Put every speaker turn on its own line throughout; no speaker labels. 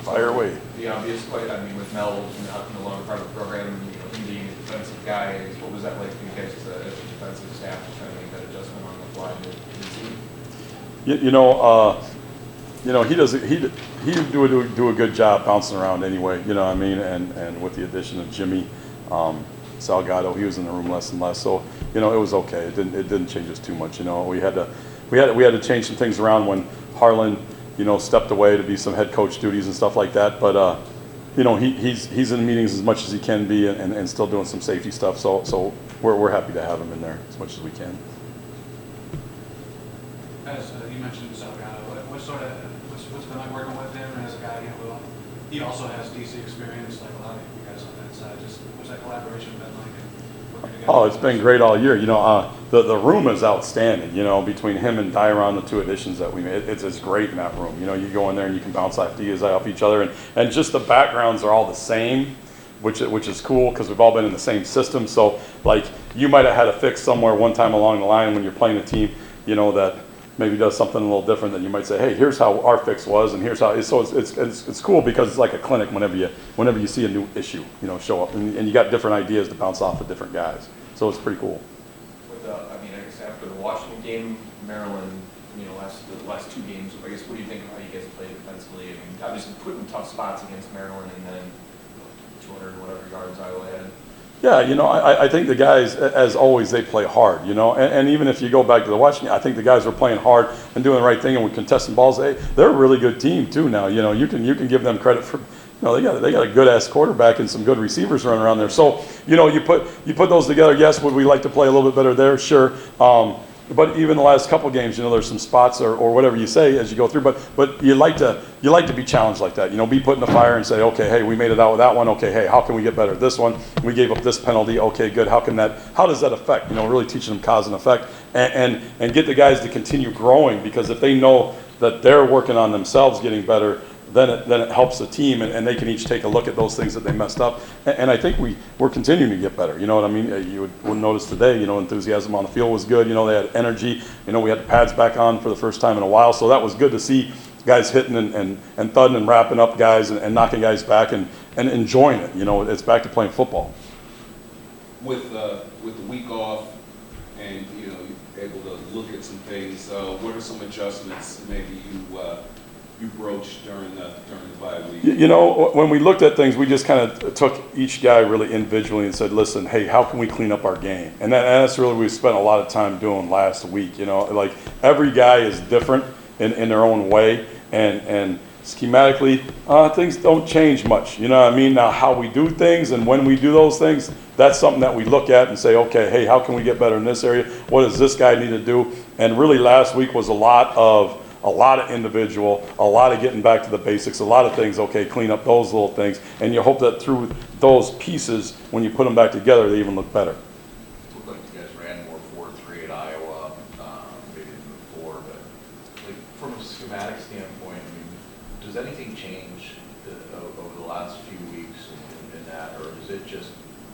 Fire away.
The obvious question, I mean, with Mel no longer part of the program, him being a defensive guy, what was that like for you guys as a defensive staff to try to make that adjustment on the fly
He do a good job bouncing around anyway. You know what I mean? And with the addition of Jimmy Salgado, he was in the room less and less. So it was okay. It didn't change us too much. We had to change some things around when Harlan stepped away to be some head coach duties and stuff like that. But he's in meetings as much as he can be and still doing some safety stuff. So we're happy to have him in there as much as we can.
As you mentioned Salgado, what's been like working with him as a guy? He also has DC experience, like a lot of you guys on that side. Just what's that collaboration been like?
Oh, it's been great all year. The room is outstanding. Between him and Darius, the two additions that we made, it's great in that room. You go in there and you can bounce ideas off each other, and just the backgrounds are all the same, which is cool because we've all been in the same system. So like you might have had a fix somewhere one time along the line when you're playing a team, that maybe does something a little different, than you might say, hey, here's how our fix was, and here's how. So it's cool because it's like a clinic whenever you see a new issue, show up, and you got different ideas to bounce off of different guys. So it's pretty cool.
I guess after the Washington game, Maryland, the last two games, I guess, what do you think of how you guys played defensively? I mean, obviously put in tough spots against Maryland, and then 200 whatever yards Iowa had.
Yeah, I think the guys, as always, they play hard, and even if you go back to the Washington, I think the guys were playing hard and doing the right thing, and with contesting balls, they're a really good team too now. You can give them credit for, they got a good ass quarterback and some good receivers running around there. So you put those together. Yes, would we like to play a little bit better there? Sure. But even the last couple games, there's some spots or whatever you say as you go through. But you like to be challenged like that. Be put in the fire and say, okay, hey, we made it out with that one. Okay, hey, how can we get better at this one? We gave up this penalty. Okay, good. How does that affect? Really teaching them cause and effect and get the guys to continue growing, because if they know that they're working on themselves getting better, then it helps the team, and they can each take a look at those things that they messed up. And I think we're continuing to get better. You know what I mean? You would notice today, enthusiasm on the field was good. They had energy. We had the pads back on for the first time in a while, so that was good to see guys hitting and thudding and wrapping up guys and knocking guys back and enjoying it. It's back to playing football.
With the week off and you're able to look at some things, what are some adjustments maybe you broached during the bye week?
When we looked at things, we just kind of took each guy really individually and said, listen, hey, how can we clean up our game? And that's really what we spent a lot of time doing last week. Like every guy is different in their own way, and schematically, things don't change much. You know what I mean? Now, how we do things and when we do those things, that's something that we look at and say, okay, hey, how can we get better in this area? What does this guy need to do? And really last week was a lot of individual, a lot of getting back to the basics, a lot of things, okay, clean up those little things, and you hope that through those pieces, when you put them back together, they even look better.
It looked like you guys ran more 4-3 at Iowa, maybe than 4, but like from a schematic standpoint, does anything change over the last few weeks in that, or is it just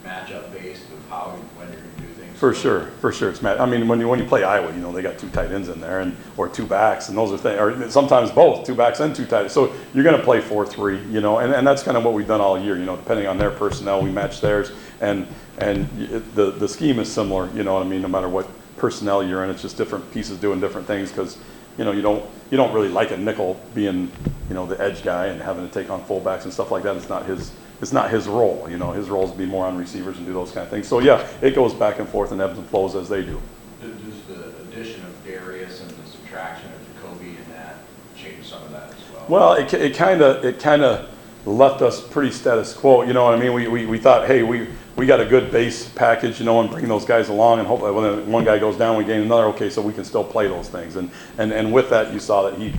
matchup based of how and when you're going to do things?
For sure, it's Matt. I mean, when you play Iowa, they got 2 tight ends in there, or 2 backs, and those are things, or sometimes both 2 backs and 2 tight ends. So you're going to play 4-3, and that's kind of what we've done all year. Depending on their personnel, we match theirs, and the scheme is similar. You know what I mean? No matter what personnel you're in, it's just different pieces doing different things because you don't really like a nickel being the edge guy and having to take on fullbacks and stuff like that. It's not his role. His role is to be more on receivers and do those kind of things. So yeah, it goes back and forth and ebbs and flows as they do.
Does the addition of Darius and the subtraction of Jacoby and that change some of that as well?
Well, it kind of left us pretty status quo. You know what I mean? We thought, hey, we got a good base package, and bring those guys along, and hopefully when one guy goes down, we gain another. Okay, so we can still play those things. And with that, you saw that he,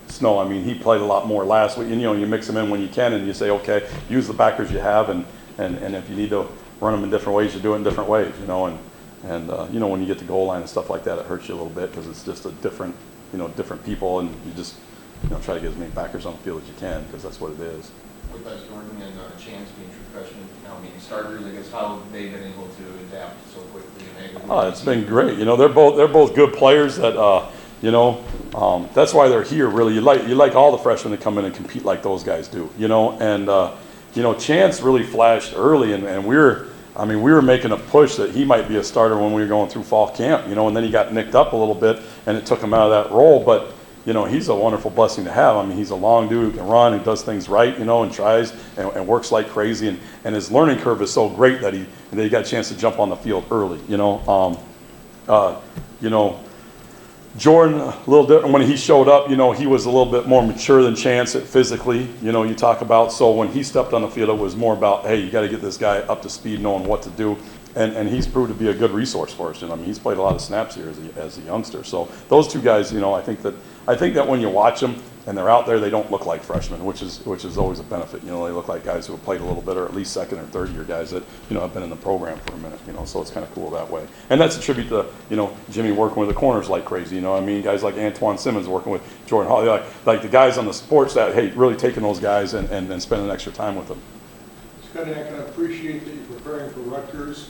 Snow, I mean, he played a lot more last week. And, you mix them in when you can, and you say, okay, use the backers you have, and if you need to run them in different ways, you do it in different ways, And when you get to goal line and stuff like that, it hurts you a little bit because it's just a different people, and you just, try to get as many backers on the field as you can because that's what it is.
With Jordan and Chance being true freshmen, now being starters, I guess, how have they been able to adapt so quickly?
It's been great. They're both good players that You know, that's why they're here. Really, you like all the freshmen to come in and compete like those guys do. You know, and you know, Chance really flashed early, and we were making a push that he might be a starter when we were going through fall camp. You know, and then he got nicked up a little bit, and it took him out of that role. But you know, he's a wonderful blessing to have. I mean, he's a long dude who can run and does things right, you know, and tries and works like crazy. And his learning curve is so great that he got a chance to jump on the field early, you know. You know, Jordan, a little different. When he showed up, you know, he was a little bit more mature than Chance physically, you know, you talk about. So when he stepped on the field, it was more about, hey, you got to get this guy up to speed, knowing what to do. And he's proved to be a good resource for us. You know, I mean, he's played a lot of snaps here as a youngster. So those two guys, you know, I think that when you watch them and they're out there, they don't look like freshmen, which is always a benefit. You know, they look like guys who have played a little bit, or at least second or third year guys that, you know, have been in the program for a minute. You know, so it's kind of cool that way. And that's a tribute to, you know, Jimmy working with the corners like crazy. You know what I mean? Guys like Antoine Simmons working with Jordan Hall, like the guys on the sports that, hey, really taking those guys and spending extra time with them.
Scottie, I can appreciate that you're preparing for Rutgers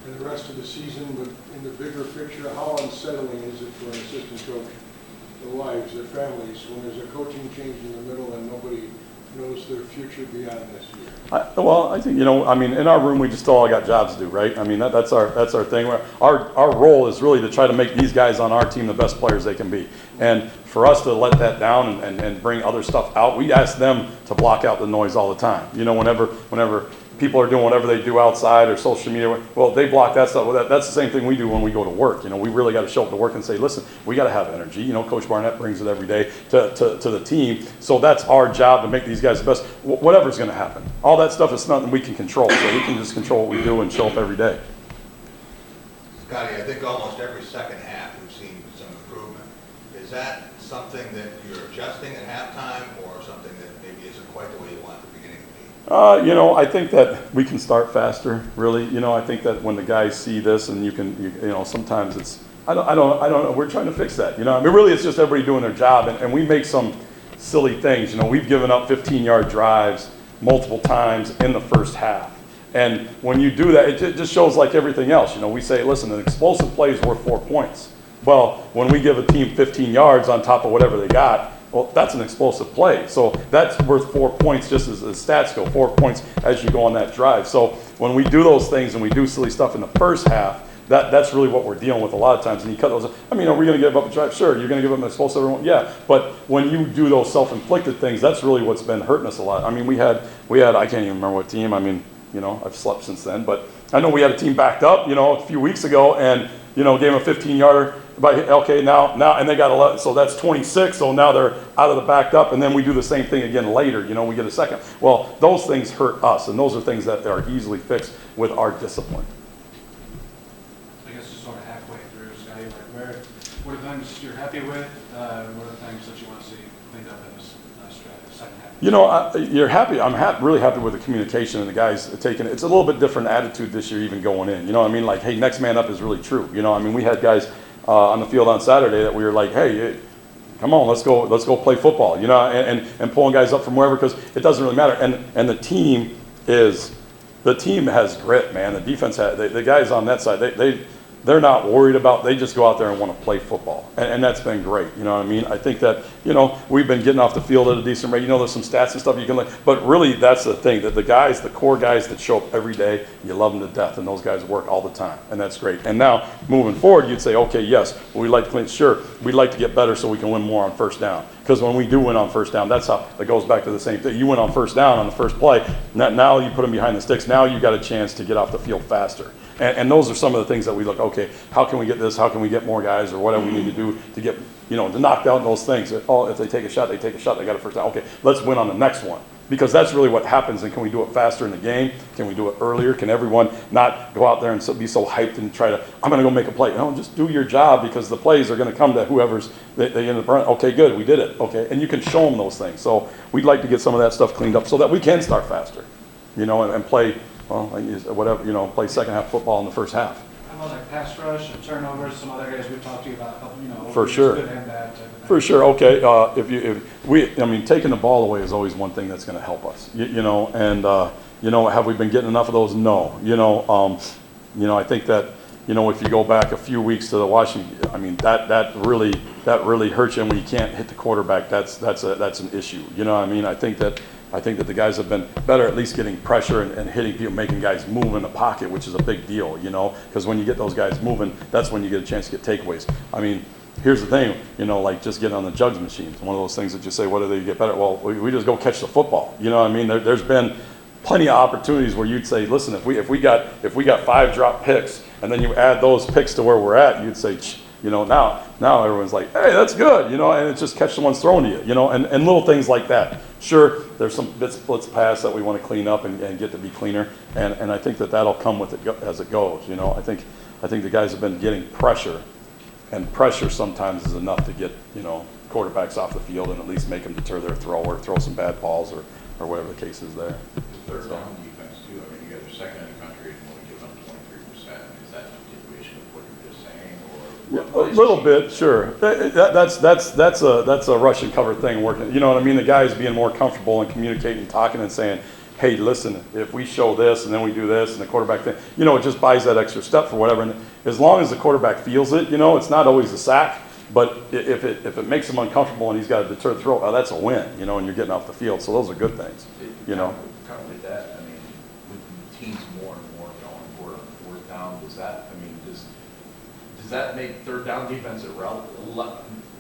and the rest of the season, but in the bigger picture, how unsettling is it for an assistant coach, their wives, their families, when there's a coaching change in the middle and nobody knows their future beyond this year?
I think, you know, I mean, in our room, we just all got jobs to do, right? I mean, that's our thing. Our role is really to try to make these guys on our team the best players they can be. And for us to let that down and bring other stuff out, we ask them to block out the noise all the time. You know, whenever people are doing whatever they do outside or social media, well, they block that stuff. Well, that's the same thing we do when we go to work. You know, we really got to show up to work and say, listen, we got to have energy. You know, Coach Barnett brings it every day to the team. So that's our job, to make these guys the best. Whatever's going to happen. All that stuff is nothing we can control. So we can just control what we do and show up every day.
Scottie, I think almost every second half we've seen some improvement. Is that something that you're adjusting at halftime, or something that maybe isn't quite the way you want the beginning to be?
You know, I think that we can start faster, really. You know, I think that when the guys see this, and you know, sometimes it's, I don't know, we're trying to fix that. You know, I mean, really it's just everybody doing their job, and we make some silly things. You know, we've given up 15-yard drives multiple times in the first half. And when you do that, it just shows like everything else. You know, we say, listen, an explosive play is worth 4 points. Well, when we give a team 15 yards on top of whatever they got, well, that's an explosive play. So that's worth 4 points, just as the stats go, 4 points as you go on that drive. So when we do those things and we do silly stuff in the first half, that's really what we're dealing with a lot of times. And you cut those. I mean, are we going to give up a drive? Sure. You're going to give up an explosive one? Yeah. But when you do those self-inflicted things, that's really what's been hurting us a lot. I mean, we had I can't even remember what team. I mean, you know, I've slept since then. But I know we had a team backed up, you know, a few weeks ago, and, you know, gave them a 15-yarder. Okay, now, and they got 11, so that's 26. So now they're out of the backed up, and then we do the same thing again later. You know, we get a second. Well, those things hurt us, and those are things that are easily fixed with our discipline.
I guess just sort of halfway through, Scottie, like what are things you're happy with? What are things that you want to see cleaned up in this second half?
You know, you're happy. I'm really happy with the communication and the guys taking it. It's a little bit different attitude this year, even going in. You know what I mean? Like, hey, next man up is really true. You know, I mean, we had guys on the field on Saturday that we were like, hey, come on, let's go play football, you know, and pulling guys up from wherever, because it doesn't really matter. And the team has grit, man. The defense the guys on that side, they're not worried about, they just go out there and want to play football. And that's been great, you know what I mean? I think that, you know, we've been getting off the field at a decent rate. You know, there's some stats and stuff you can look, but really that's the thing, that the guys, the core guys that show up every day, you love them to death, and those guys work all the time, and that's great. And now, moving forward, you'd say, okay, yes, we'd like to clean, sure, we'd like to get better so we can win more on first down. Because when we do win on first down, that's how it goes back to the same thing. You win on first down on the first play, now you put them behind the sticks, now you got a chance to get off the field faster. And those are some of the things that we look, okay, how can we get this? How can we get more guys, or whatever we need to do to get, you know, to knock down those things. Oh, if they take a shot, they got a first down. Okay, let's win on the next one. Because that's really what happens. And can we do it faster in the game? Can we do it earlier? Can everyone not go out there and be so hyped and try to, I'm going to go make a play? No, just do your job, because the plays are going to come to whoever's, they end up running. Okay, good, we did it. Okay, and you can show them those things. So we'd like to get some of that stuff cleaned up so that we can start faster, you know, and play, well, whatever, you know, play second half football in the first half.
How about like pass rush and turnovers? Some other areas we've talked to you about, you know,
For sure.
good and bad type of thing.
For sure. Okay. I mean, taking the ball away is always one thing that's going to help us. You know, and you know, have we been getting enough of those? No. You know, I think that, if you go back a few weeks to the Washington, I mean, that really hurts you. And when you can't hit the quarterback, that's an issue. You know what I mean? I think that the guys have been better at least getting pressure and hitting people, making guys move in the pocket, which is a big deal, because when you get those guys moving, that's when you get a chance to get takeaways. I mean, here's the thing, like just getting on the jugs machines. One of those things that you say, what do they get better? Well, we just go catch the football. You know what I mean? There's been plenty of opportunities where you'd say, listen, if we got 5 drop picks and then you add those picks to where we're at, you'd say, now everyone's like, hey, that's good, and it's just catch the ones thrown to you, and little things like that. Sure, there's some blitz pass that we want to clean up and get to be cleaner, and I think that'll come with it as it goes. I think the guys have been getting pressure, and pressure sometimes is enough to get quarterbacks off the field and at least make them deter their throw or throw some bad balls or whatever the case is there.
Third down defense too. I mean, you guys are second in the country and only giving up 23%. Is that a continuation of what you were just saying, or?
Yeah, a little bit, sure. That's a rush and cover thing working. You know what I mean? The guys being more comfortable and communicating, talking, and saying, "Hey, listen, if we show this and then we do this," and the quarterback thing, it just buys that extra step for whatever. And as long as the quarterback feels it, it's not always a sack, but if it makes him uncomfortable and he's got to deter the throw, that's a win. And you're getting off the field. So those are good things.
Kind of like that. I mean, with teams more and more going for it on 4th down, does that make 3rd down defense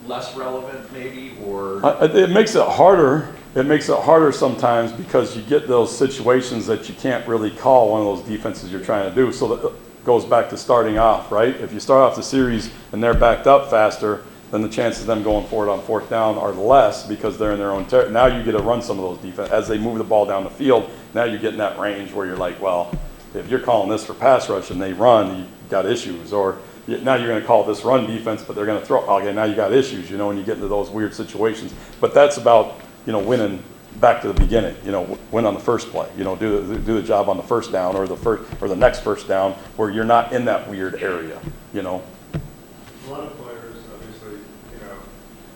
less relevant, maybe, or?
It makes it harder. It makes it harder sometimes because you get those situations that you can't really call one of those defenses you're trying to do. So that goes back to starting off, right? If you start off the series and they're backed up faster, then the chances of them going for it on 4th down are less because they're in their own territory. Now you get to run some of those defense. As they move the ball down the field, now you get in that range where you're like, well, if you're calling this for pass rush and they run, you got issues. Or now you're going to call this run defense, but they're going to throw. Okay, now you got issues, when you get into those weird situations. But that's about, winning back to the beginning, win on the first play, do the job on the first down or the next first down where you're not in that weird area,
A lot of players obviously,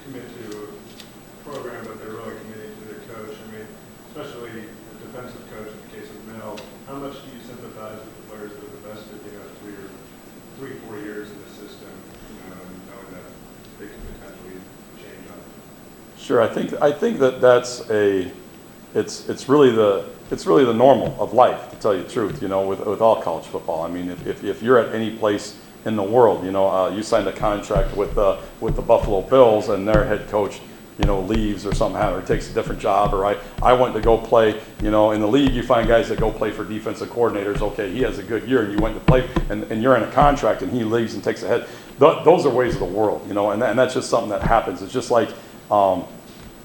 commit to a program, but they're really committing to their coach. I mean, especially the defensive coach in the case of Mel, how much do you sympathize with the players that have invested, 3-4 years in the system, and knowing that they can potentially change on it?
Sure, I think it's really the normal of life, to tell you the truth, with all college football. I mean, if you're at any place in the world, you signed a contract with the Buffalo Bills and their head coach, leaves or somehow, or takes a different job, or I went to go play, in the league, you find guys that go play for defensive coordinators. Okay, he has a good year and you went to play and you're in a contract and he leaves and takes a head. Those are ways of the world, and that's just something that happens. It's just like,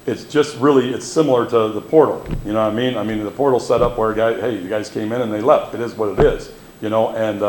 it's similar to the portal, you know what I mean? I mean, the portal set up where the guys came in and they left. It is what it is, and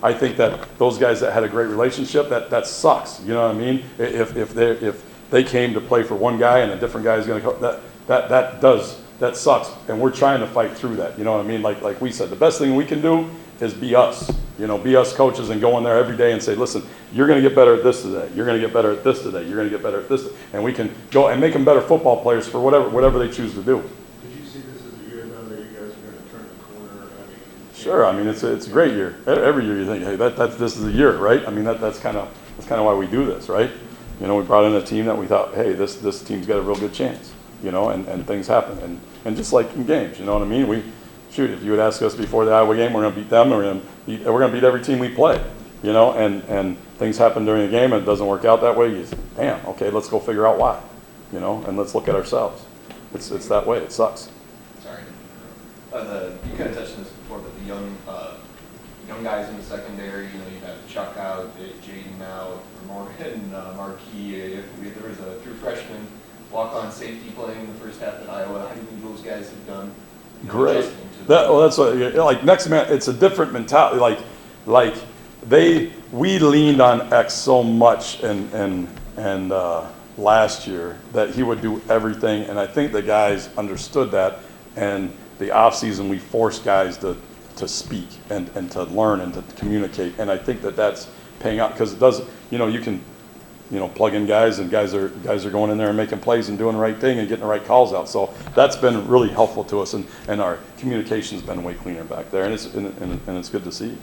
I think that those guys that had a great relationship, that sucks, you know what I mean? If they came to play for one guy and a different guy is going to go, that sucks, and we're trying to fight through that, you know what I mean? Like we said, the best thing we can do is be us, be us coaches and go in there every day and say, listen, you're going to get better at this today. You're going to get better at this today. You're going to get better at this. And we can go and make them better football players for whatever they choose to do.
Did you see this as a year, though, that you guys are going to turn the corner? I mean,
Sure. I mean, it's a great year. Every year you think, hey, this is a year, right? I mean, that's kind of why we do this, right? We brought in a team that we thought, hey, this team's got a real good chance, and things happen. And just like in games, you know what I mean? If you would ask us before the Iowa game, we're going to beat them, we're going to beat every team we play, and things happen during the game and it doesn't work out that way. You say, damn, okay, let's go figure out why, and let's look at ourselves. It's that way. It sucks.
Sorry. You kind of touched on this before, but the young guys in the secondary, you have Chuck out, Jaden out, Morgan, Marquis. There was a true freshman walk-on safety playing in the first half at Iowa. How do you think those guys have done?
Great. That's what, like next man. It's a different mentality. We leaned on X so much and last year that he would do everything, and I think the guys understood that. And the off season, we forced guys to speak and to learn and to communicate, and I think that's paying out because it does. You can plug in guys, and guys are going in there and making plays and doing the right thing and getting the right calls out. So that's been really helpful to us, and our communication's been way cleaner back there, and it's good to see.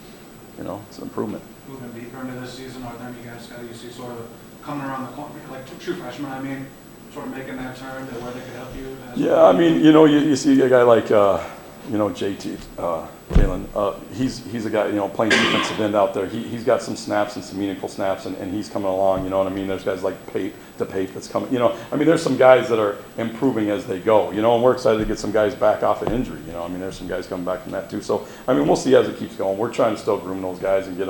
it's an improvement.
Moving deeper into this season, are there any guys, Scottie, you see sort of coming around the corner, like true freshmen, I mean, sort of making that turn to where they could help you?
Yeah, I mean, you see a guy like, JT, Jalen, he's a guy, playing defensive end out there. He's got some snaps and some meaningful snaps, and he's coming along, you know what I mean? There's guys like Pape that's coming, I mean, there's some guys that are improving as they go, and we're excited to get some guys back off of injury, I mean, there's some guys coming back from that too. So, I mean, we'll see as it keeps going. We're trying to still groom those guys and get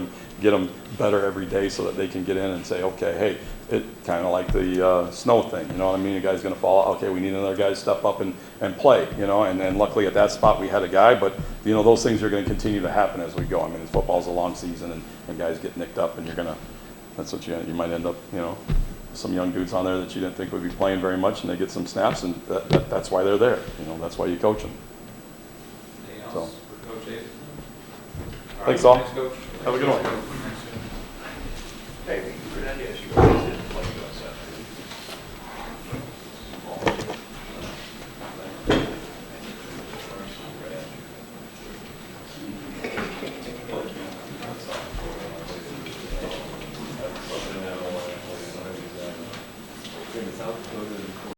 them better every day so that they can get in and say, okay, hey, it kind of like the snow thing, you know what I mean? A guy's going to fall out. Okay, we need another guy to step up and play, and luckily at that spot we had a guy, but, those things are going to continue to happen as we go. I mean, football's a long season, and guys get nicked up, and that's what you might end up, some young dudes on there that you didn't think would be playing very much, and they get some snaps, and that's why they're there. That's why you coach them.
Anything
So.
else for Coach Hazelton?
Thanks, all.
Thanks, Coach.
Have a good one.
Hey, for that, yes, you always did play good stuff.